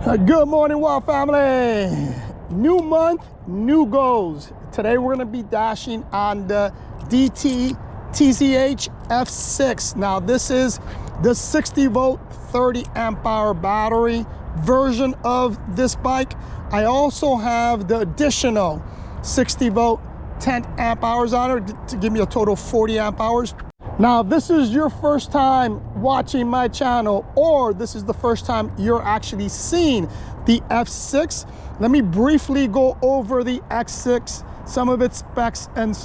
Good morning, Wild family. New month, new goals. Today we're going to be dashing on the TCH F6. Now this is the 60 volt 30 amp hour battery version of this bike. I also have the additional 60 volt 10 amp hours on it to give me a total of 40 amp hours. Now, if this is your first time watching my channel, or this is the first time you're actually seeing the F6, let me briefly go over the X6, some of its specs and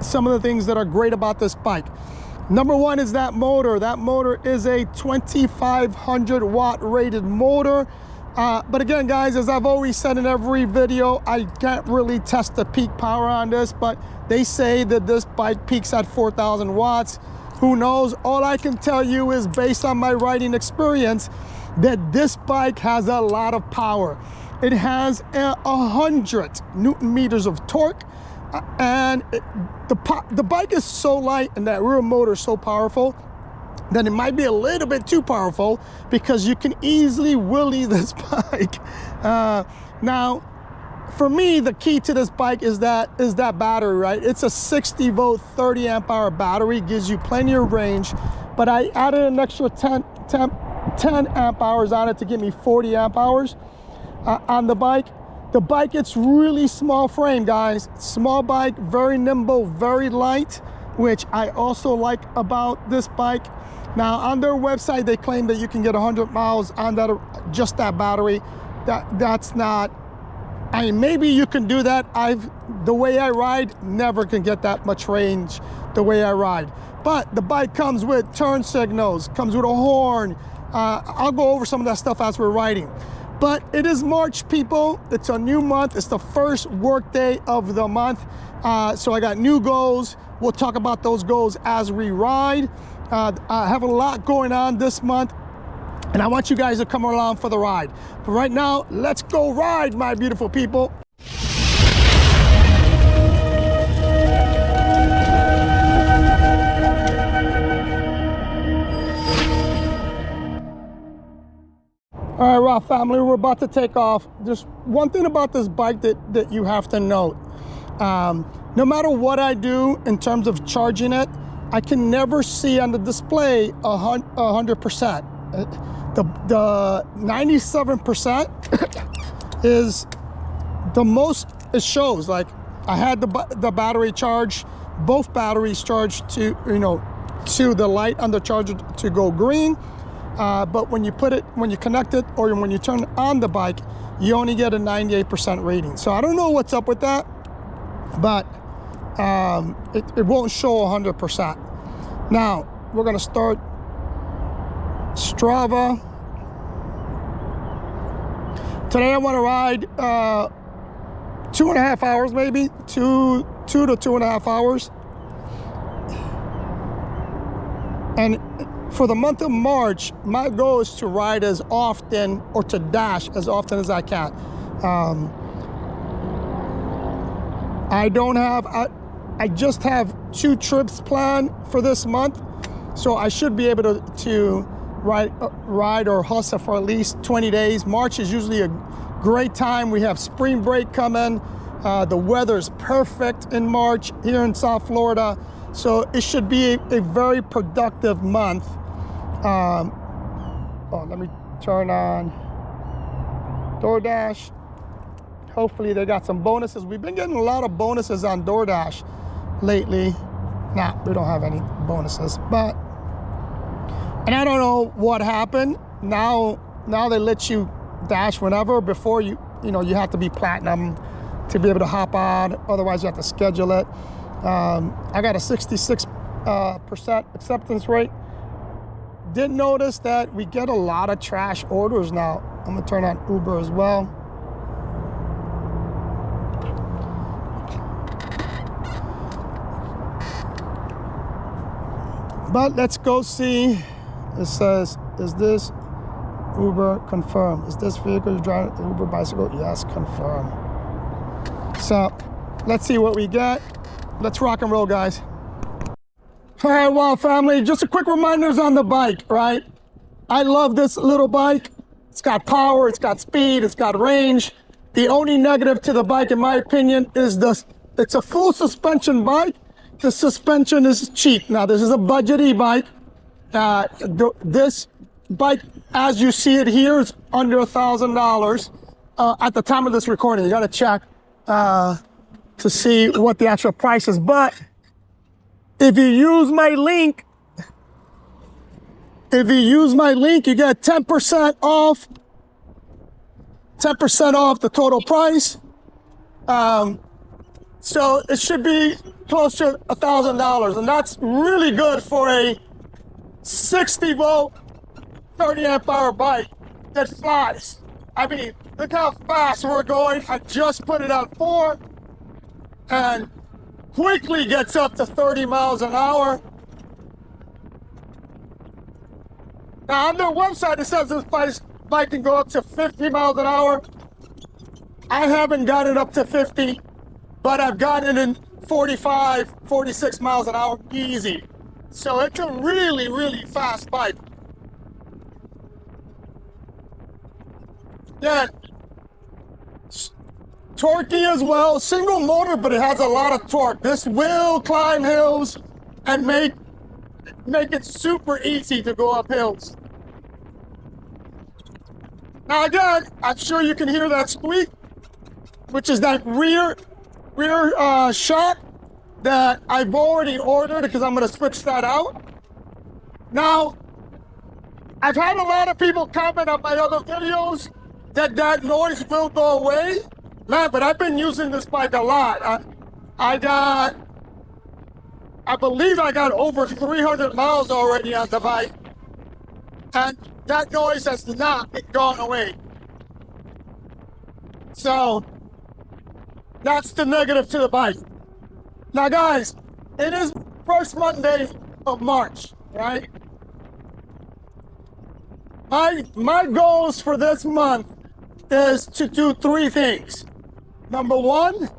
some of the things that are great about this bike. Number one is that motor. That motor is a 2500 watt rated motor. But again, guys, as I've always said in every video, I can't really test the peak power on this, but they say that this bike peaks at 4,000 watts. Who knows? All I can tell you is, based on my riding experience, that this bike has a lot of power. It has 100 Newton meters of torque, and the bike is so light and that rear motor is so powerful that it might be a little bit too powerful, because you can easily wheelie this bike. Now, for me, the key to this bike is that battery, right? It's a 60 volt 30 amp hour battery, gives you plenty of range, but I added an extra 10 amp hours on it to give me 40 amp hours on the bike. The bike, it's really small frame, guys. Small bike, very nimble, very light, which I also like about this bike. Now, on their website, they claim that you can get 100 miles on just that battery. That's not, I mean, maybe you can do that. The way I ride, never can get that much range the way I ride. But the bike comes with turn signals, comes with a horn. I'll go over some of that stuff as we're riding. But it is March, people. It's a new month. It's the first work day of the month. So I got new goals. We'll talk about those goals as we ride. I have a lot going on this month, and I want you guys to come along for the ride. But right now, let's go ride, my beautiful people. All right, Raw family, we're about to take off. Just one thing about this bike that you have to note. No matter what I do in terms of charging it, I can never see on the display 100%. The 97% is the most it shows. Like, I had the battery charged, both batteries charged to the light on the charger to go green. But when you connect it, or when you turn on the bike, you only get a 98% rating. So I don't know what's up with that, but it won't show 100%. Now, we're gonna start Strava. Today I wanna ride 2.5 hours, maybe, two to 2.5 hours. And for the month of March, my goal is to ride as often, or to dash as often as I can. I just have 2 trips planned for this month, so I should be able to ride or hustle for at least 20 days. March is usually a great time. We have spring break coming. The weather's perfect in March here in South Florida, so it should be a very productive month. Let me turn on DoorDash. Hopefully they got some bonuses. We've been getting a lot of bonuses on DoorDash lately. Nah, we don't have any bonuses, and I don't know what happened. Now they let you dash whenever. Before you have to be platinum to be able to hop on. Otherwise you have to schedule it. I got a 66% acceptance rate. Didn't notice that we get a lot of trash orders now. I'm gonna turn on Uber as well. But let's go see. It says, is this Uber confirmed? Is this vehicle you're driving the Uber bicycle? Yes, confirm. So let's see what we get. Let's rock and roll, guys. All right, well, family, just a quick reminders on the bike, right? I love this little bike. It's got power, it's got speed, it's got range. The only negative to the bike, in my opinion, is it's a full suspension bike. The suspension is cheap. Now, this is a budget e-bike. This bike, as you see it here, is under $1,000 at the time of this recording. You got to check to see what the actual price is. But if you use my link, you get 10% off. 10% off the total price. So it should be close to $1,000, and that's really good for a 60-volt, 30-amp-hour bike that flies. I mean, look how fast we're going. I just put it on 4 and quickly gets up to 30 miles an hour. Now, on their website, it says this bike can go up to 50 miles an hour. I haven't got it up to 50, but I've gotten it in 45, 46 miles an hour easy. So it's a really, really fast bike. Yeah, torquey as well, single motor, but it has a lot of torque. This will climb hills and make it super easy to go up hills. Now again, I'm sure you can hear that squeak, which is that rear shock that I've already ordered because I'm going to switch that out. Now, I've had a lot of people comment on my other videos that noise will go away. Man, but I've been using this bike a lot. I believe I got over 300 miles already on the bike, and that noise has not gone away. So that's the negative to the bike. Now guys, it is first Monday of March, right? My goals for this month is to do 3 things. Number 1,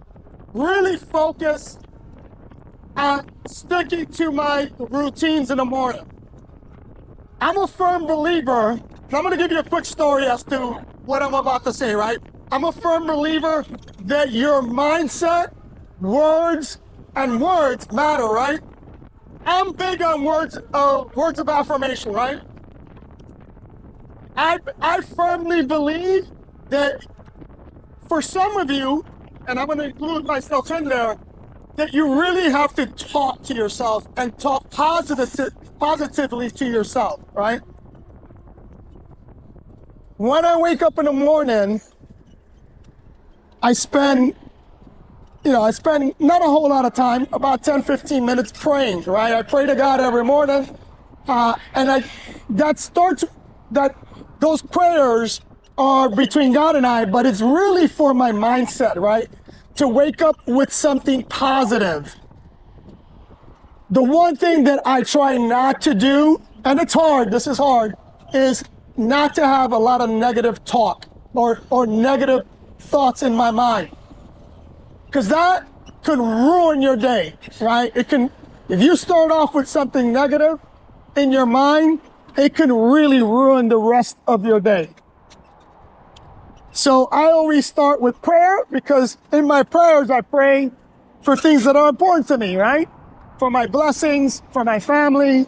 really focus on sticking to my routines in the morning. I'm a firm believer, and I'm gonna give you a quick story as to what I'm about to say, right? I'm a firm believer that your mindset, words matter, right? I'm big on words of affirmation, right? I firmly believe that for some of you, and I'm gonna include myself in there, that you really have to talk to yourself and talk positively to yourself, right? When I wake up in the morning, I spend not a whole lot of time, about 10, 15 minutes praying, right? I pray to God every morning, and those prayers are between God and I, but it's really for my mindset, right? To wake up with something positive. The one thing that I try not to do, and it's hard, this is hard, is not to have a lot of negative talk or negative thoughts in my mind. Because that could ruin your day, right? If you start off with something negative in your mind, it can really ruin the rest of your day. So I always start with prayer, because in my prayers, I pray for things that are important to me, right? For my blessings, for my family.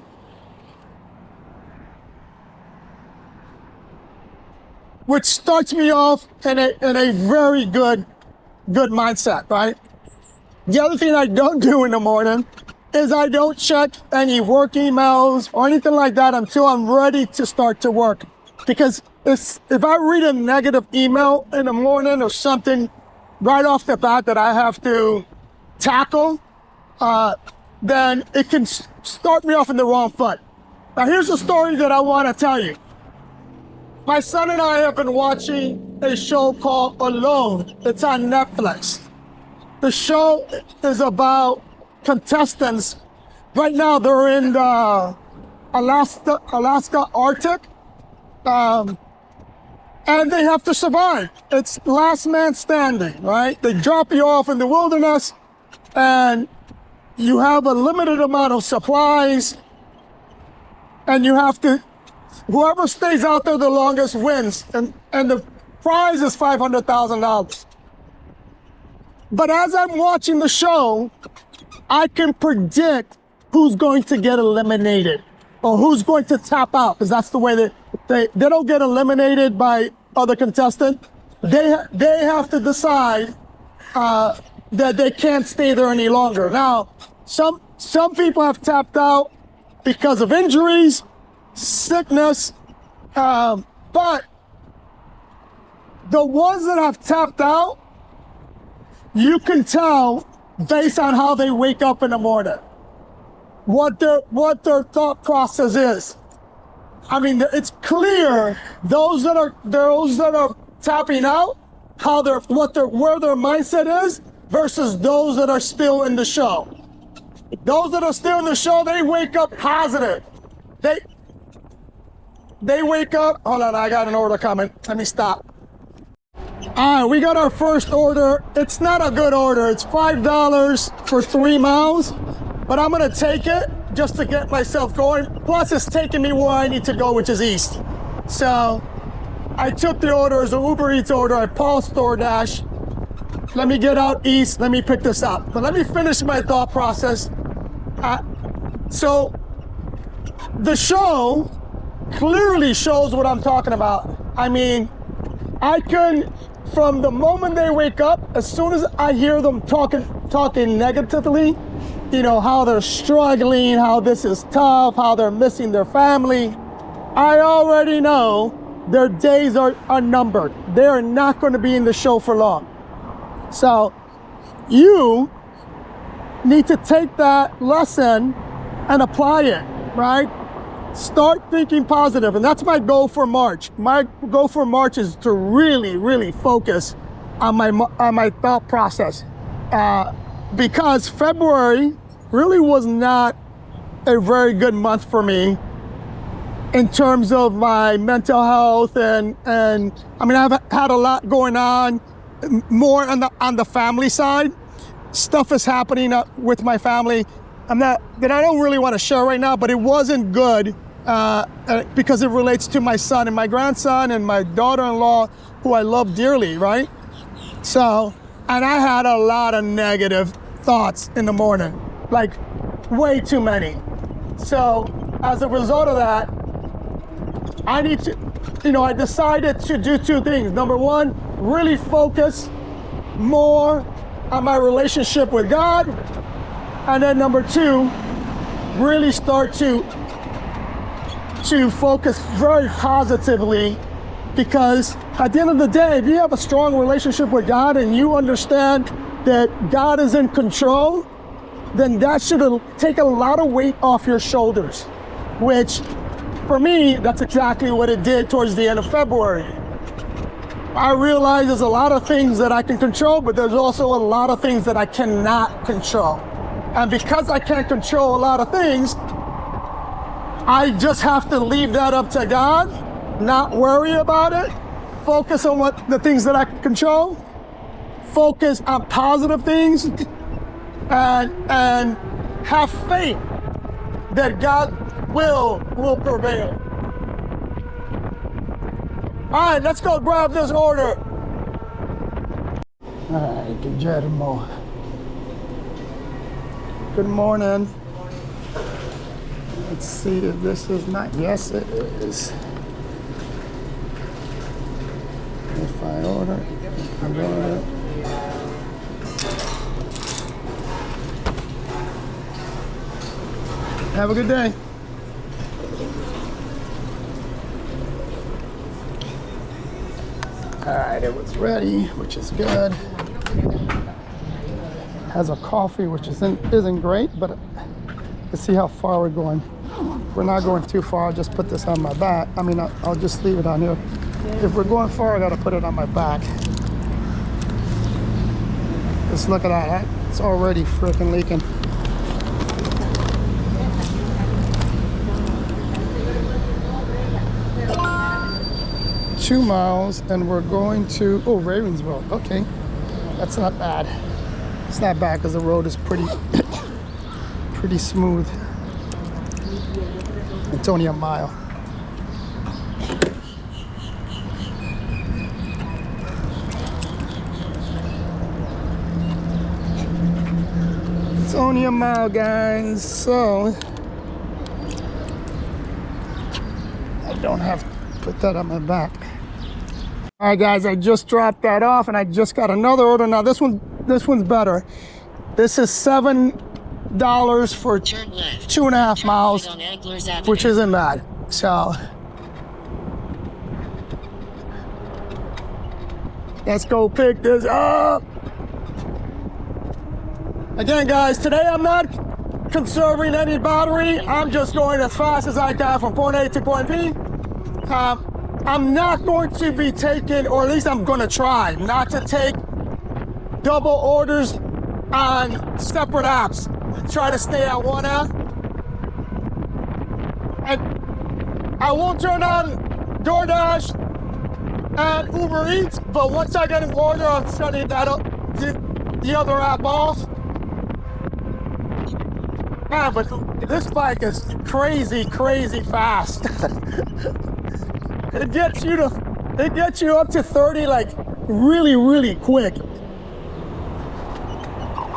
Which starts me off in a very good mindset, right? The other thing I don't do in the morning is I don't check any work emails or anything like that until I'm ready to start to work. Because if I read a negative email in the morning or something right off the bat that I have to tackle, then it can start me off in the wrong foot. Now here's a story that I want to tell you. My son and I have been watching a show called Alone. It's on Netflix. The show is about contestants. Right now they're in the Alaska Arctic, and they have to survive. It's last man standing, right? They drop you off in the wilderness, and you have a limited amount of supplies, and you have to whoever stays out there the longest wins, and the prize is $500,000. But as I'm watching the show, I can predict who's going to get eliminated or who's going to tap out, because that's the way that they don't get eliminated by other contestants. They have to decide that they can't stay there any longer. Now, some people have tapped out because of injuries, sickness, but the ones that have tapped out, you can tell based on how they wake up in the morning, what their thought process is. I mean, it's clear those that are tapping out, where their mindset is versus those that are still in the show. Those that are still in the show, they wake up positive. They wake up. Hold on, I got an order coming. Let me stop. All right, we got our first order. It's not a good order. It's $5 for 3 miles, but I'm gonna take it just to get myself going. Plus, it's taking me where I need to go, which is east. So I took the order as an Uber Eats order. I paused DoorDash. Let me get out east. Let me pick this up. But let me finish my thought process. So the show clearly shows what I'm talking about. I mean, I can, from the moment they wake up, as soon as I hear them talking negatively, you know, how they're struggling, how this is tough, how they're missing their family, I already know their days are numbered. They are not going to be in the show for long. So you need to take that lesson and apply it, right? Start thinking positive, and that's my goal for March. My goal for March is to really focus on my thought process, because February really was not a very good month for me in terms of my mental health, and I mean, I've had a lot going on, more on the family side. Stuff is happening with my family that I don't really want to share right now, but it wasn't good because it relates to my son and my grandson and my daughter-in-law, who I love dearly, right? So, and I had a lot of negative thoughts in the morning, like way too many. So as a result of that, I need to, I decided to do 2 things. Number 1, really focus more on my relationship with God. And then number 2, really start to focus very positively, because at the end of the day, if you have a strong relationship with God and you understand that God is in control, then that should take a lot of weight off your shoulders, which for me, that's exactly what it did towards the end of February. I realize there's a lot of things that I can control, but there's also a lot of things that I cannot control. And because I can't control a lot of things, I just have to leave that up to God, not worry about it, focus on the things that I can control, focus on positive things, and have faith that God will prevail. All right, let's go grab this order. All right, Guillermo. Good morning. Let's see if this is not, yes it is. If I order, Have a good day. All right, it was ready, which is good. Has a coffee, which isn't great, but let's see how far we're going. We're not going too far. I'll just put this on my back. I mean, I'll just leave it on here. If we're going far, I gotta put it on my back. Just look at that. It's already freaking leaking. Two miles, and we're going to, Ravensville. Okay, that's not bad. It's not bad because the road is pretty smooth. It's only a mile. only a mile, guys, so I don't have to put that on my back. All right, guys, I just dropped that off, and I just got another order. Now this one's better. This is $7 for 2.5 miles, which isn't bad. So let's go pick this up. Again, guys, today I'm not conserving any battery. I'm just going as fast as I can from point A to point B. I'm not going to be taking, or at least I'm going to try not to take double orders on separate apps. Try to stay at one app. And I won't turn on DoorDash and Uber Eats, but once I get an order, I'm shutting that up, the other app off. Man, but this bike is crazy fast. It gets you up to 30 like really quick.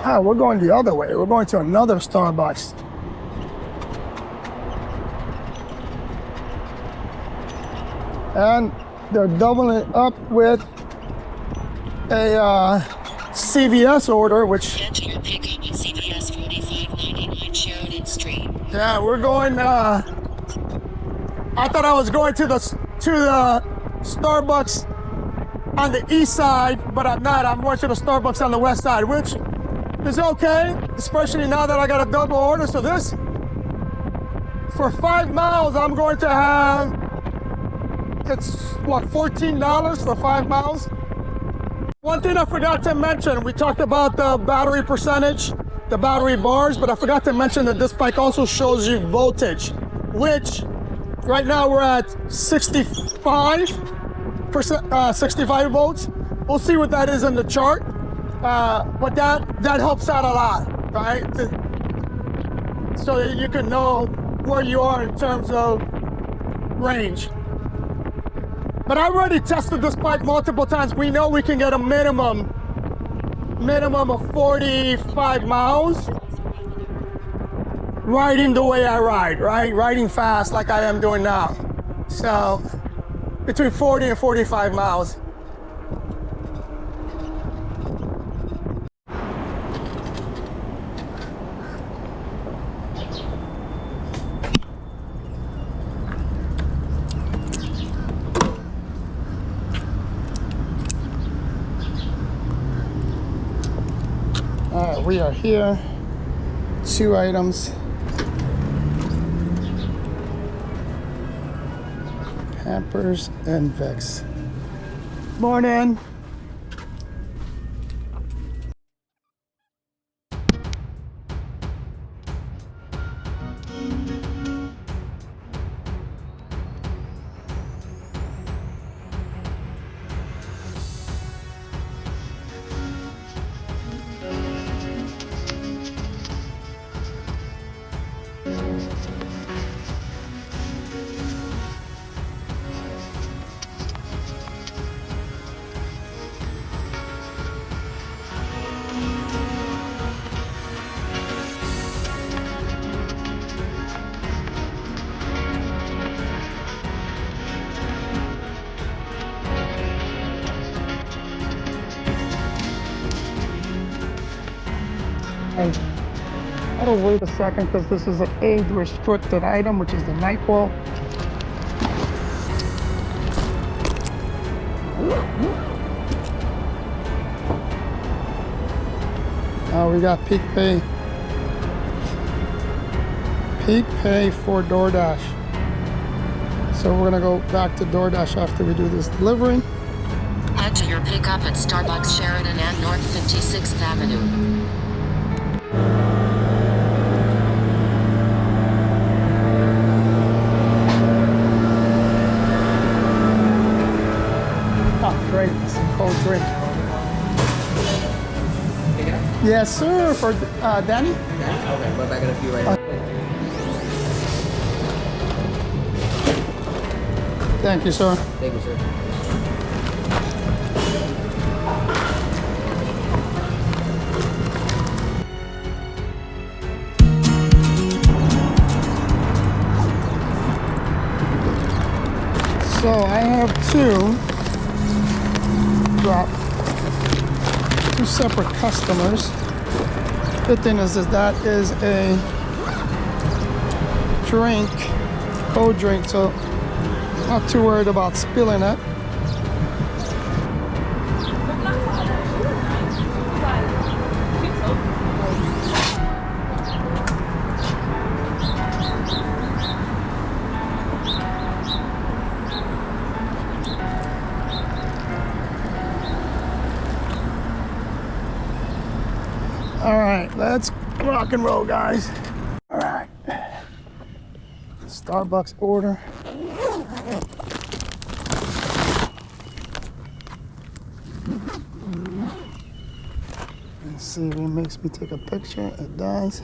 Ah, we're going the other way. We're going to another Starbucks. And they're doubling it up with a CVS order, which yeah, we're going. I thought I was going to the Starbucks on the east side, but I'm not. I'm going to the Starbucks on the west side, which is okay, especially now that I got a double order. So this, for 5 miles, I'm going to have, it's what, $14 for 5 miles? One thing I forgot to mention, we talked about the battery percentage, the battery bars, but I forgot to mention that this bike also shows you voltage, which right now we're at 65 volts. We'll see what that is in the chart, but that helps out a lot, right? So that you can know where you are in terms of range. But I already tested this bike multiple times. We know we can get a minimum of 45 miles riding the way I ride, right? Riding fast like I am doing now. So between 40 and 45 miles. All right, we are here. 2 items. Pampers and Vicks. Morning. I'll wait a second because this is an age-restricted item, which is the NyQuil. We got peak pay. Peak pay for DoorDash. So we're gonna go back to DoorDash after we do this delivery. Head to your pickup at Starbucks Sheridan and North 56th Avenue. Great, cold drink. Yes, sir. For Danny? Okay, but I got a few right now. Thank you, sir. Thank you, sir. to drop 2 separate customers. Good thing is that is a drink, cold drink, so not too worried about spilling it. All right, let's rock and roll, guys. All right, Starbucks order. Let's see if it makes me take a picture. It does.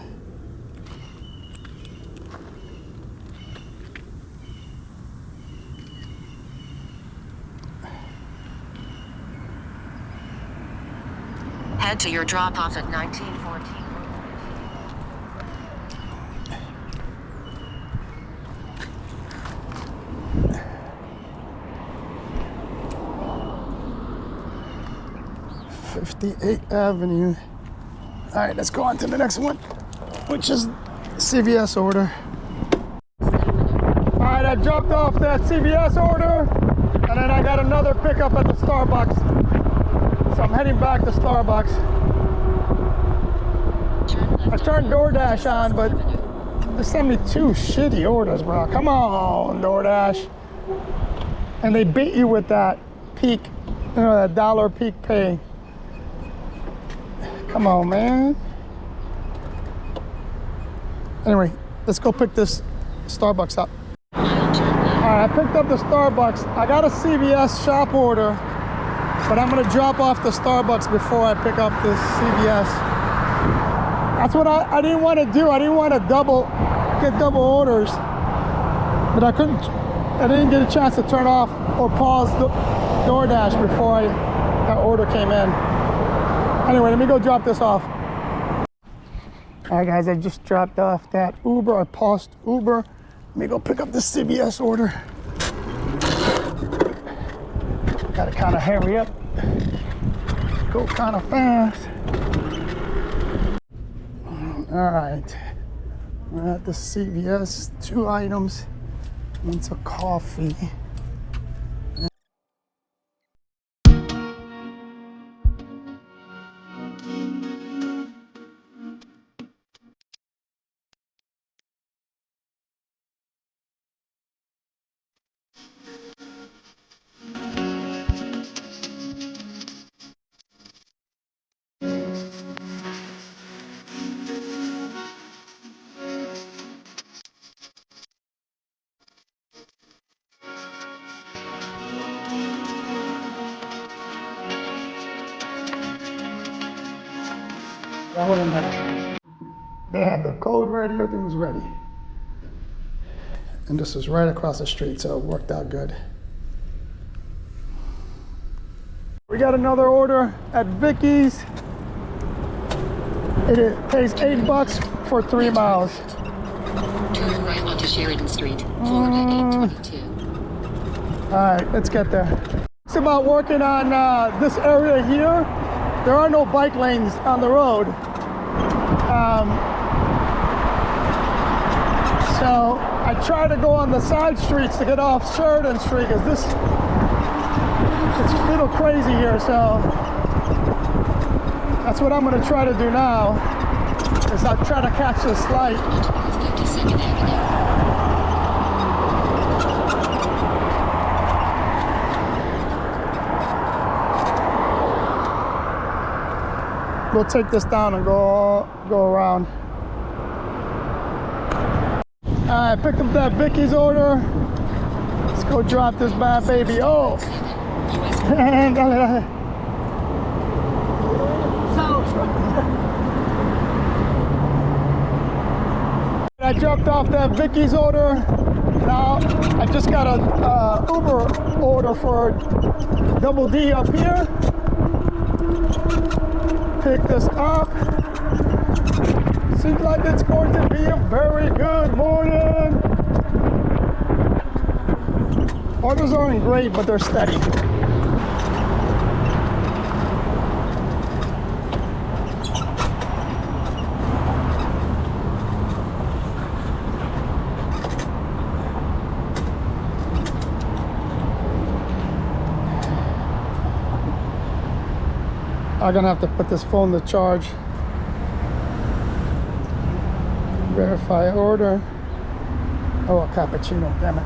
Head to your drop-off at 1914. Avenue. All right, let's go on to the next one, which is CVS order. All right, I dropped off that CVS order, and then I got another pickup at the Starbucks. So I'm heading back to Starbucks. I turned DoorDash on, but they sent me 2 shitty orders, bro. Come on, DoorDash. And they beat you with that peak, you know, that $1 peak pay. Come on, man. Anyway, let's go pick this Starbucks up. All right, I picked up the Starbucks. I got a CVS shop order, but I'm gonna drop off the Starbucks before I pick up this CVS. That's what I didn't want to do. I didn't want to get double orders, but I didn't get a chance to turn off or pause the DoorDash before that order came in. Anyway, let me go drop this off. All right, guys, I just dropped off that Uber. I paused Uber. Let me go pick up this CVS order. Gotta kind of hurry up. Go kind of fast. All right, we're at the CVS. 2 items. One's a coffee. They had the code ready, everything was ready. And this is right across the street, so it worked out good. We got another order at Vicky's. It pays $8 for 3 miles. Turn right onto Sheridan Street, Florida 822. All right, let's get there. It's about working on this area here. There are no bike lanes on the road. So I try to go on the side streets to get off Sheridan Street because it's a little crazy here. So that's what I'm going to try to do now, is I try to catch this light. 52nd Avenue. We'll take this down and go around. I picked up that Vicky's order. Let's go drop this bad baby off. I dropped off that Vicky's order. Now I just got a Uber order for Double D up here. Pick this up. Seems like it's going to be a very good morning. Orders aren't great, but they're steady. I'm gonna have to put this phone to charge. Verify order. Oh, a cappuccino, damn it.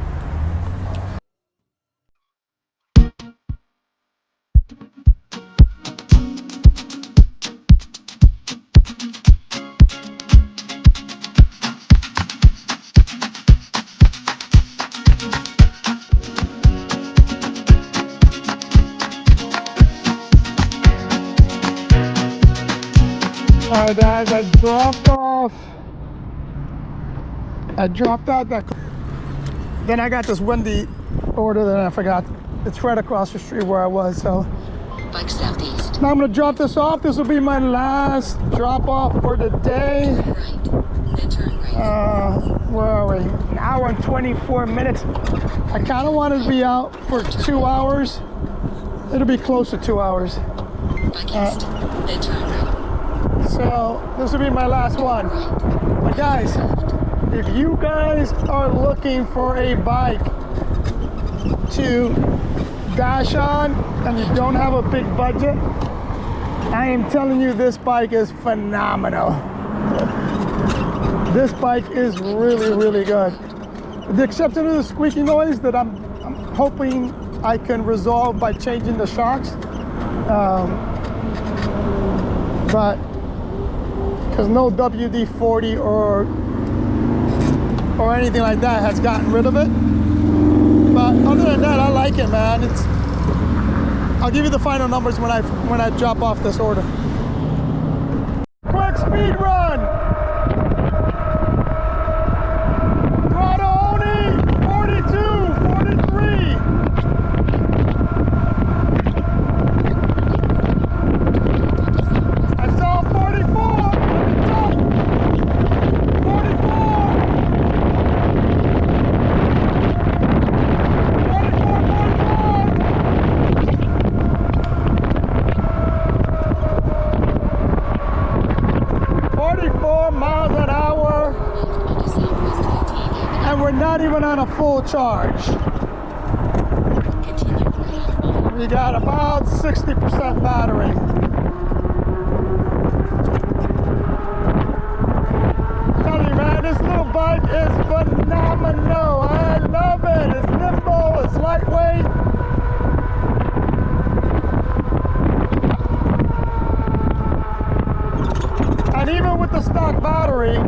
All right, guys, I dropped out that. Then I got this Wendy order that I forgot. It's right across the street where I was, so. Bike southeast. Now I'm gonna drop this off. This will be my last drop off for the day. Right. Then turn right. Where are we? An hour and 24 minutes. I kind of wanted to be out for 2 hours. It'll be close to 2 hours. Bike east. Then turn right. So this will be my last one. But guys, if you guys are looking for a bike to dash on and you don't have a big budget, I am telling you, this bike is phenomenal. This bike is really, really good. With the exception of the squeaky noise that I'm hoping I can resolve by changing the shocks. But because no WD-40 or anything like that has gotten rid of it. But other than that, I like it, man. I'll give you the final numbers when I drop off this order. Quick speed run. Throttle only 42, 43. I saw 44. Miles an hour, and we're not even on a full charge. We got about 60% battery. I'm telling you, man, this little bike is phenomenal. I love it. It's nimble, it's lightweight. And even with the stock battery,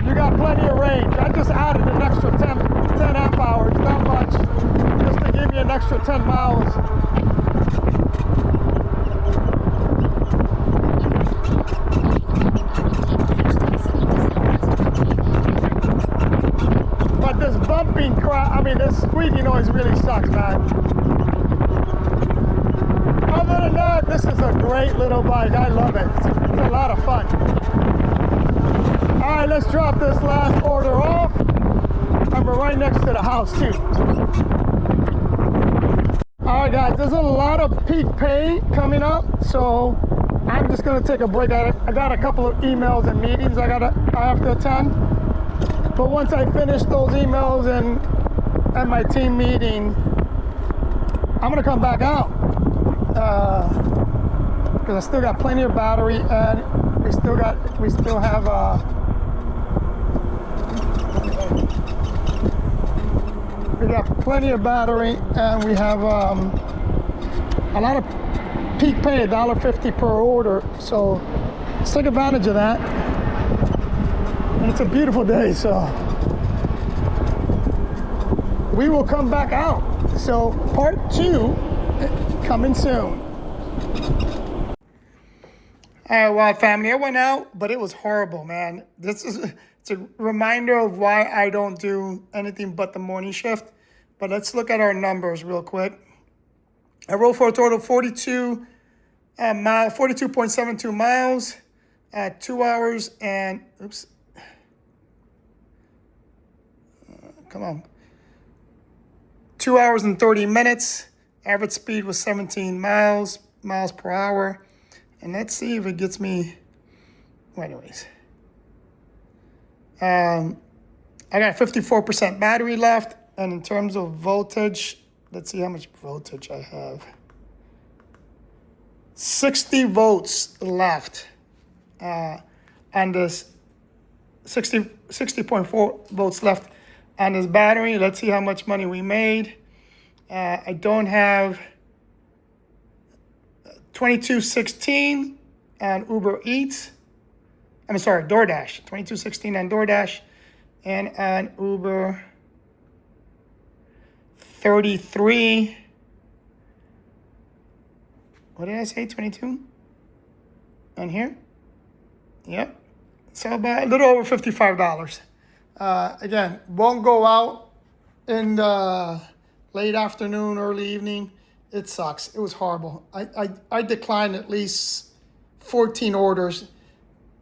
you got plenty of range. I just added an extra 10 amp hours, not much, just to give you an extra 10 miles. But this bumping crap, I mean, this squeaky noise really sucks, man. Other than that, this is a great little bike. I love it. It's a lot of fun. All right, let's drop this last order off. And we're right next to the house too. All right, guys, there's a lot of peak pay coming up, so I'm just gonna take a break. I got a couple of emails and meetings I have to attend. But once I finish those emails and my team meeting, I'm gonna come back out. Because I still got plenty of battery, and we still have we got plenty of battery, and we have a lot of peak pay, $1.50 per order. So let's take advantage of that. And it's a beautiful day, so we will come back out. So part 2 coming soon. All right, well, family, I went out, but it was horrible, man. It's a reminder of why I don't do anything but the morning shift. But let's look at our numbers real quick. I rode for a total of 42.72 miles, 2 hours and, oops. Come on. 2 hours and 30 minutes. Average speed was 17 miles per hour. And let's see if it gets me, well, anyways. I got 54% battery left. And in terms of voltage, let's see how much voltage I have. 60 volts left on this 60.4 volts left on this battery. Let's see how much money we made. I don't have 2216 on Uber Eats. I'm sorry, DoorDash. 2216 on DoorDash, and on Uber 33. What did I say? 22 on here. Yep. So about a little over $55. Again, won't go out in the late afternoon, early evening. It sucks. It was horrible. I declined at least 14 orders.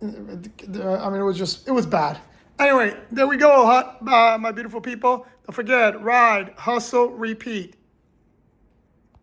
I mean, it was bad. Anyway, there we go, my beautiful people. Don't forget, ride, hustle, repeat.